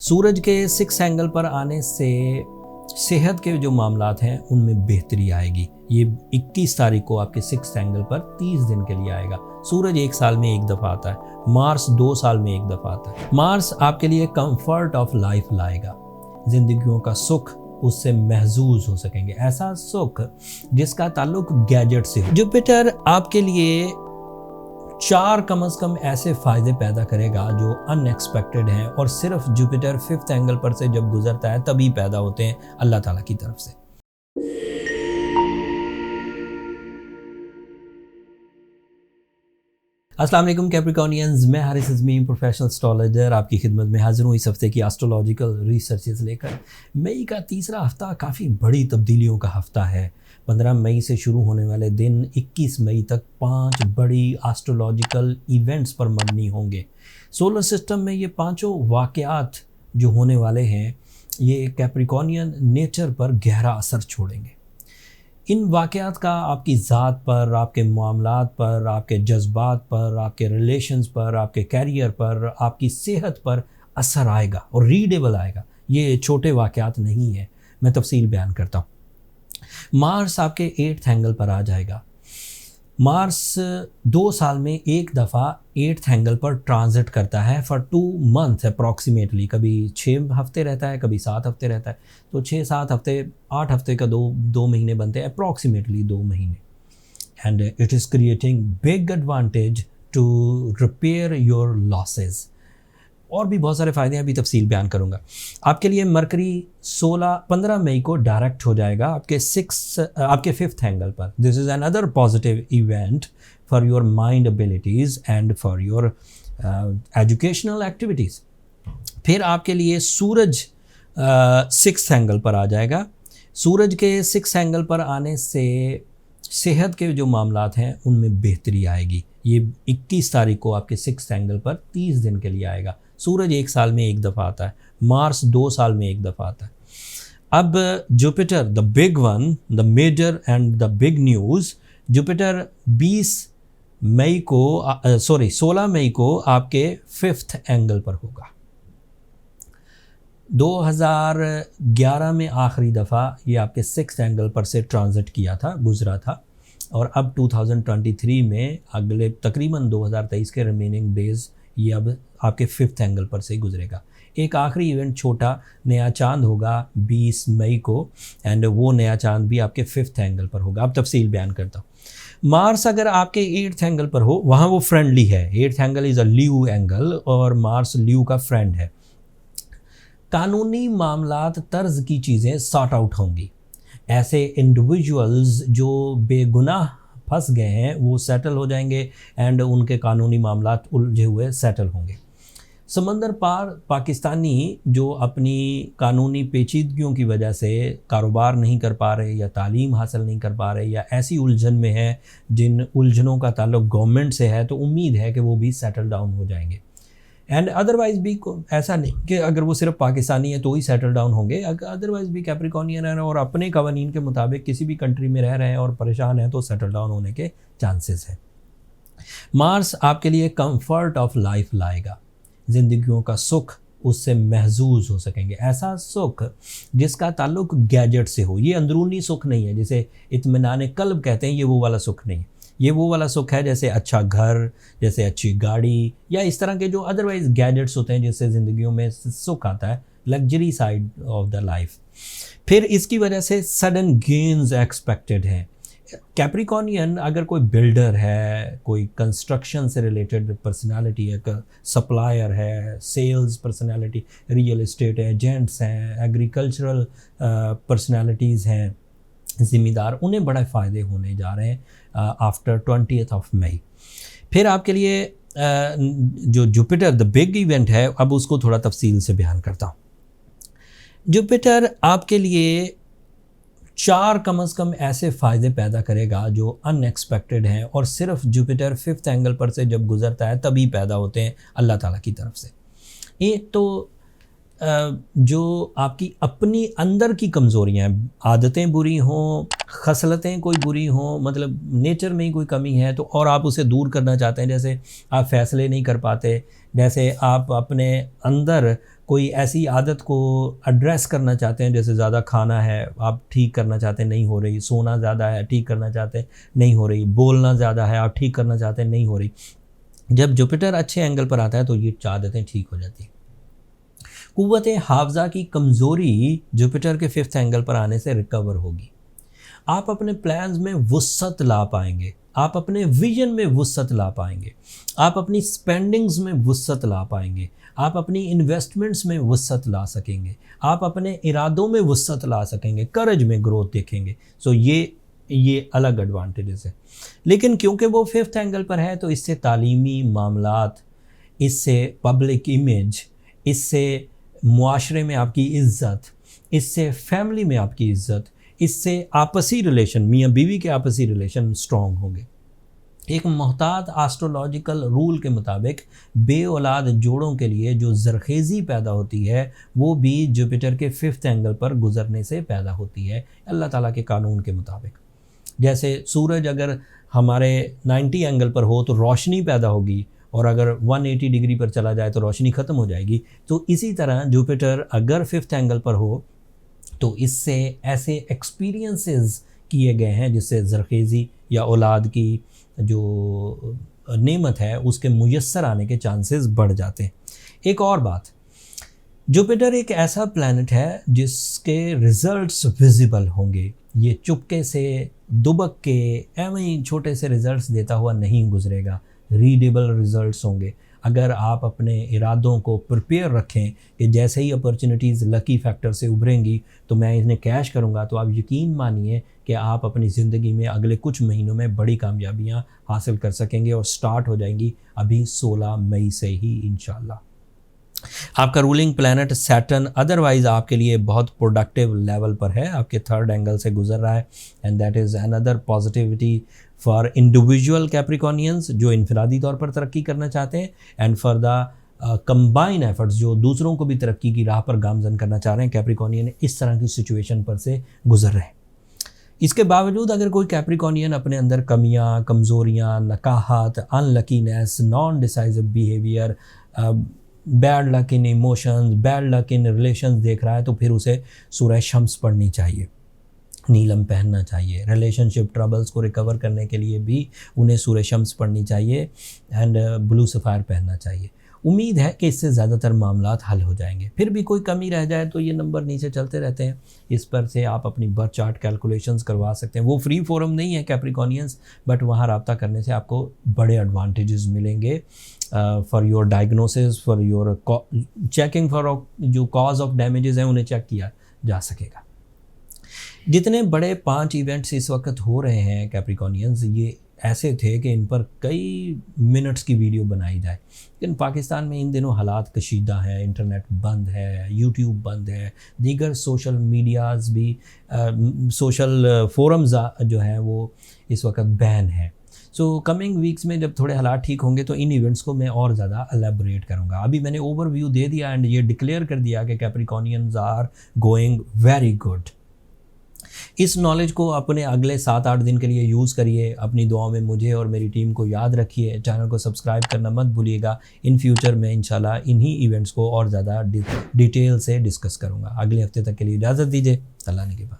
सूरज के 6 एंगल पर आने से सेहत के जो मामलात हैं उनमें बेहतरी आएगी। ये 21 तारीख को आपके 6 एंगल पर 30 दिन के लिए आएगा। सूरज 1 साल में एक दफ़ा आता है, मार्स 2 साल में एक दफ़ा आता है। मार्स आपके लिए कंफर्ट ऑफ लाइफ लाएगा, जिंदगियों का सुख उससे महसूस हो सकेंगे, ऐसा सुख जिसका ताल्लुक गैजेट से हो। जुपिटर आपके लिए 4 कम से कम ऐसे फ़ायदे पैदा करेगा जो अनएक्सपेक्टेड हैं और सिर्फ जुपिटर 5th एंगल पर से जब गुजरता है तभी पैदा होते हैं अल्लाह ताला की तरफ से। अस्सलाम वालेकुम कैप्रिकॉर्नियंस, मैं हारिस अज़मी प्रोफेशनल एस्ट्रोलॉजर आपकी खिदमत में हाजिर हूँ इस हफ्ते की एस्ट्रोलॉजिकल रिसर्चेस लेकर। मई का तीसरा हफ्ता काफ़ी बड़ी तब्दीलियों का हफ्ता है। 15 मई से शुरू होने वाले दिन 21 मई तक 5 बड़ी एस्ट्रोलॉजिकल इवेंट्स पर मबनी होंगे। सोलर सिस्टम में ये पांचों वाक़यात जो होने वाले हैं ये कैप्रिकॉर्नियन नेचर पर गहरा असर छोड़ेंगे। इन वाक़यात का आपकी ज़ात पर, आपके मामलात पर, आपके जज्बात पर, आपके रिलेशंस पर, आपके कैरियर पर, आपकी सेहत पर असर आएगा और रीडेबल आएगा। ये छोटे वाक़यात नहीं है, मैं तफसील बयान करता हूँ। मार्स आपके 8th एंगल पर आ जाएगा। मार्स 2 साल में एक दफ़ा 8th एंगल पर ट्रांजिट करता है फॉर 2 मंथ अप्रॉक्सीमेटली। कभी 6 हफ्ते रहता है, कभी 7 हफ्ते रहता है। तो 6-7 हफ्ते, 8 हफ्ते का दो महीने बनते हैं, अप्रॉक्सीमेटली 2 महीने। And it is creating big advantage to repair your losses. और भी बहुत सारे फ़ायदे हैं, अभी तफसील बयान करूँगा। आपके लिए मरकरी 15 मई को डायरेक्ट हो जाएगा आपके 5th एंगल पर। This is another positive event for your mind abilities and for your educational activities. फिर आपके लिए सूरज 6th एंगल पर आ जाएगा। सूरज के 6 एंगल पर आने से सेहत के जो मामलात हैं उनमें बेहतरी आएगी। ये 21 तारीख को आपके 6th एंगल पर 30 दिन के लिए आएगा। सूरज 1 साल में एक दफ़ा आता है, मार्स 2 साल में एक दफ़ा आता है। अब Jupiter the big one, the major and the big news, Jupiter 16 मई को आपके 5th एंगल पर होगा। 2011 में आखिरी दफ़ा ये आपके 6th एंगल पर से ट्रांजिट किया था, गुजरा था। और अब 2023 में अगले तकरीबन 2023 के रिमेनिंग डेज़ ये अब आपके 5th एंगल पर से गुजरेगा। एक आखिरी इवेंट छोटा नया चांद होगा 20 मई को, एंड वो नया चांद भी आपके 5th एंगल पर होगा। अब तफसील बयान करता हूँ। मार्स अगर आपके 8th एंगल पर हो, वहाँ वो फ्रेंडली है। 8th angle is a Leo angle और मार्स ल्यू का फ्रेंड है। कानूनी मामलात तर्ज की चीज़ें सॉर्ट आउट होंगी। ऐसे इंडिविजुअल्स जो बेगुनाह फंस गए हैं वो सेटल हो जाएंगे एंड उनके कानूनी मामलात उलझे हुए सेटल होंगे। समंदर पार पाकिस्तानी जो अपनी कानूनी पेचीदगियों की वजह से कारोबार नहीं कर पा रहे या तालीम हासिल नहीं कर पा रहे या ऐसी उलझन में है जिन उलझनों का ताल्लुक गवर्नमेंट से है, तो उम्मीद है कि वो भी सेटल डाउन हो जाएंगे। एंड अदरवाइज़ भी ऐसा नहीं कि अगर वो सिर्फ पाकिस्तानी है तो ही सेटल डाउन होंगे। अदरवाइज़ भी कैप्रिकॉर्नियन है और अपने कवानीन के मुताबिक किसी भी कंट्री में रह रहे हैं और परेशान हैं तो सेटल डाउन होने के चांसेस हैं। मार्स आपके लिए कंफर्ट ऑफ लाइफ लाएगा, जिंदगियों का सुख उससे महसूस हो सकेंगे, ऐसा सुख जिसका ताल्लुक गैजेट से हो। ये अंदरूनी सुख नहीं है, जिसे इत्मीनान क़ल्ब कहते हैं, ये वो वाला सुख नहीं है। ये वो वाला सुख है जैसे अच्छा घर, जैसे अच्छी गाड़ी या इस तरह के जो अदरवाइज गैजेट्स होते हैं जिससे ज़िंदगियों में सुख आता है, luxury side of the life. फिर इसकी वजह से सडन गेन्स एक्सपेक्टेड हैं। कैप्रिकॉर्नियन अगर कोई बिल्डर है, कोई कंस्ट्रक्शन से रिलेटेड पर्सनालिटी है, सप्लायर है, sales personality, real estate agents हैं, एग्रीकल्चरल पर्सनालिटीज़ हैं, ज़िम्मेदार, उन्हें बड़े फ़ायदे होने जा रहे हैं आफ्टर 20th मई। फिर आपके लिए जो जुपिटर द बिग इवेंट है, अब उसको थोड़ा तफसील से बयान करता हूँ। जुपिटर आपके लिए 4 कम से कम ऐसे फ़ायदे पैदा करेगा जो अनएक्सपेक्टेड हैं और सिर्फ जुपिटर 5th एंगल पर से जब गुजरता है तभी पैदा होते हैं अल्लाह ताला की तरफ से। एक तो जो आपकी अपनी अंदर की कमज़ोरियाँ हैं, आदतें बुरी हों, खसलतें कोई बुरी हों, मतलब नेचर में ही कोई कमी है तो और आप उसे दूर करना चाहते हैं, जैसे आप फ़ैसले नहीं कर पाते, जैसे आप अपने अंदर कोई ऐसी आदत को एड्रेस करना चाहते हैं, जैसे ज़्यादा खाना है आप ठीक करना चाहते हैं नहीं हो रही, सोना ज़्यादा है ठीक करना चाहते हैं नहीं हो रही, बोलना ज़्यादा है आप ठीक करना चाहते हैं नहीं हो रही। जब जुपिटर अच्छे एंगल पर आता है तो ये आदतें ठीक हो जाती हैं। कुव्वत हाफ़ज़ा की कमज़ोरी जुपिटर के 5th एंगल पर आने से रिकवर होगी। आप अपने प्लान्स में वुसअत ला पाएंगे, आप अपने विजन में वुसअत ला पाएंगे, आप अपनी स्पेंडिंग्स में वुसअत ला पाएंगे, आप अपनी इन्वेस्टमेंट्स में वुसअत ला सकेंगे, आप अपने इरादों में वुसअत ला सकेंगे, करज में ग्रोथ देखेंगे। सो ये अलग एडवांटेजेस है। लेकिन क्योंकि वो 5th एंगल पर है तो इससे तालीमी मामलात, इससे पब्लिक इमेज, इससे मुआशरे में आपकी इज़्ज़त, इससे फैमिली में आपकी इज़्ज़त, इससे आपसी रिलेशन, मियाँ बीवी के आपसी रिलेशन स्ट्रॉन्ग होंगे। एक मोहतात एस्ट्रोलॉजिकल रूल के मुताबिक बे औलाद जोड़ों के लिए जो ज़रखेज़ी पैदा होती है वो भी जुपिटर के 5th एंगल पर गुजरने से पैदा होती है, अल्लाह ताला के कानून के मुताबिक। जैसे सूरज अगर हमारे 90 एंगल पर हो तो रोशनी पैदा होगी, और अगर 180 डिग्री पर चला जाए तो रोशनी ख़त्म हो जाएगी। तो इसी तरह जुपिटर अगर 5th एंगल पर हो तो इससे ऐसे एक्सपीरियंसेस किए गए हैं जिससे ज़रखेज़ी या औलाद की जो नेमत है उसके मुयस्सर आने के चांसेस बढ़ जाते हैं। एक और बात, जुपिटर एक ऐसा प्लैनेट है जिसके रिज़ल्ट्स विजिबल होंगे, ये चुपके से दुबक के एवं ही छोटे से रिज़ल्ट्स देता हुआ नहीं गुजरेगा, रीडेबल रिज़ल्ट्स होंगे। अगर आप अपने इरादों को प्रिपेयर रखें कि जैसे ही अपॉर्चुनिटीज़ लकी फैक्टर से उभरेंगी तो मैं इन्हें कैश करूंगा, तो आप यकीन मानिए कि आप अपनी ज़िंदगी में अगले कुछ महीनों में बड़ी कामयाबियां हासिल कर सकेंगे और स्टार्ट हो जाएंगी अभी 16 मई से ही इंशाल्लाह। आपका रूलिंग प्लैनेट सैटर्न अदरवाइज आपके लिए बहुत प्रोडक्टिव लेवल पर है, आपके 3rd एंगल से गुजर रहा है, and that is another positivity for individual Capricornians जो इनफरादी तौर पर तरक्की करना चाहते हैं, and for the combine efforts जो दूसरों को भी तरक्की की राह पर गामजन करना चाह रहे हैं। कैप्रिकॉनियन इस तरह की सिचुएशन पर से गुजर रहे हैं। इसके बावजूद अगर कोई कैप्रिकॉनियन अपने अंदर कमियां, कमज़ोरियां, नकाहत, unluckiness, non decisive behaviour, bad luck in emotions, bad luck in relations देख रहा है तो फिर उसे सूरह शम्स पढ़नी चाहिए, नीलम पहनना चाहिए। रिलेशनशिप ट्रबल्स को रिकवर करने के लिए भी उन्हें सूरह शम्स पढ़नी चाहिए एंड ब्लू सफ़ायर पहनना चाहिए। उम्मीद है कि इससे ज़्यादातर मामलात हल हो जाएंगे। फिर भी कोई कमी रह जाए तो ये नंबर नीचे चलते रहते हैं, इस पर से आप अपनी बर्थ चार्ट कैलकुलेशंस करवा सकते हैं। वो फ्री फोरम नहीं है कैप्रिकॉनियंस, बट वहाँ रब्ता करने से आपको बड़े एडवांटेजेस मिलेंगे for your diagnosis, for your checking, for जो कॉज ऑफ डैमेजेस हैं उन्हें चेक किया जा सकेगा। जितने बड़े 5 इवेंट्स इस वक्त हो रहे हैं कैप्रिकॉनियंस, ये ऐसे थे कि इन पर कई मिनट्स की वीडियो बनाई जाए, लेकिन पाकिस्तान में इन दिनों हालात कशीदा हैं, इंटरनेट बंद है, यूट्यूब बंद है, दीगर सोशल मीडियाज़ भी सोशल फोरम्स जो हैं वो इस वक्त बैन है। सो कमिंग वीक्स में जब थोड़े हालात ठीक होंगे तो इन इवेंट्स को मैं और ज़्यादा एलेबोरेट करूँगा। अभी मैंने ओवरव्यू दे दिया एंड ये डिक्लेयर कर दिया कि Capricornians are going very good. इस नॉलेज को अपने अगले 7-8 दिन के लिए यूज़ करिए, अपनी दुआओं में मुझे और मेरी टीम को याद रखिए, चैनल को सब्सक्राइब करना मत भूलिएगा। इन फ्यूचर में इंशाल्लाह इन्हीं इवेंट्स को और ज़्यादा डिटेल से डिस्कस करूँगा। अगले हफ्ते तक के लिए इजाज़त दीजिए, अल्लाह ने के बाद।